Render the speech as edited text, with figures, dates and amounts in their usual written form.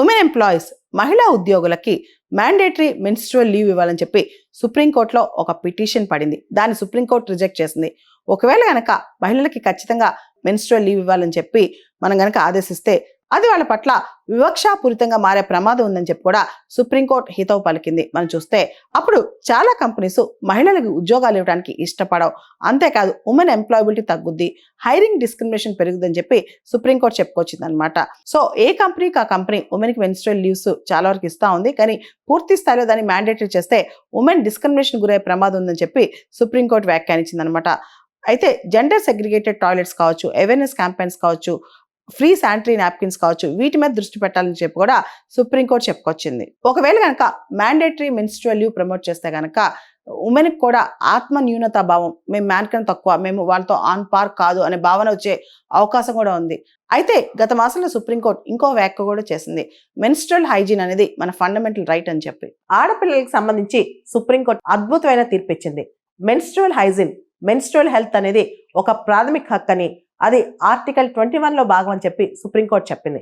Women employees మహిళా ఉద్యోగులకి mandatory menstrual leave ఇవ్వాలని చెప్పి సుప్రీంకోర్టులో ఒక పిటిషన్ పడింది. దాన్ని సుప్రీంకోర్టు రిజెక్ట్ చేసింది. ఒకవేళ గనక మహిళలకి ఖచ్చితంగా మెన్స్ట్రువల్ లీవ్ ఇవ్వాలని చెప్పి మనం గనక ఆదేశిస్తే అది వాళ్ళ పట్ల వివక్షాపూరితంగా మారే ప్రమాదం ఉందని చెప్పి కూడా సుప్రీంకోర్టు హితవు పలికింది. మనం చూస్తే అప్పుడు చాలా కంపెనీస్ మహిళలకు ఉద్యోగాలు ఇవ్వడానికి ఇష్టపడవు. అంతేకాదు ఉమెన్ ఎంప్లాయబిలిటీ తగ్గుద్ది, హైరింగ్ డిస్క్రిమినేషన్ పెరుగుద్దని చెప్పి సుప్రీంకోర్టు చెప్పుకొచ్చింది అనమాట. సో ఏ కంపెనీకి ఆ కంపెనీ ఉమెన్కి మెన్స్ట్రువల్ లీవ్స్ చాలా వరకు ఇస్తా ఉంది. కానీ పూర్తి స్థాయిలో దాన్ని మ్యాండేటరీ చేస్తే ఉమెన్ డిస్క్రిమినేషన్ గురయ్యే ప్రమాదం ఉందని చెప్పి సుప్రీంకోర్టు వ్యాఖ్యానించింది అనమాట. అయితే జెండర్ సెగ్రిగేటెడ్ టాయిలెట్స్ కావచ్చు, అవేర్నెస్ క్యాంపెయిన్స్ కావచ్చు, ఫ్రీ శానిటరీ నాప్కిన్స్ కావచ్చు, వీటి మీద దృష్టి పెట్టాలని చెప్పి కూడా సుప్రీంకోర్టు చెప్పుకొచ్చింది. ఒకవేళ కనుక మ్యాండేటరీ మెన్స్ట్రువల్ లీవ్ ప్రమోట్ చేస్తే కనుక ఉమెన్కి కూడా ఆత్మ న్యూనతా భావం, మేము మ్యాన్ కన్నా తక్కువ, మేము వాళ్ళతో ఆన్ పార్ కాదు అనే భావన వచ్చే అవకాశం కూడా ఉంది. అయితే గత మాసంలో సుప్రీంకోర్టు ఇంకో వ్యాఖ్య కూడా చేసింది. మెన్స్ట్రువల్ హైజీన్ అనేది మన ఫండమెంటల్ రైట్ అని చెప్పి. ఆడపిల్లలకు సంబంధించి సుప్రీంకోర్టు అద్భుతమైన తీర్పు ఇచ్చింది. మెన్స్ట్రువల్ హైజీన్, మెన్స్ట్రువల్ హెల్త్ అనేది ఒక ప్రాథమిక హక్కు అని, అది ఆర్టికల్ 21లో భాగం అని చెప్పి సుప్రీంకోర్టు చెప్పింది.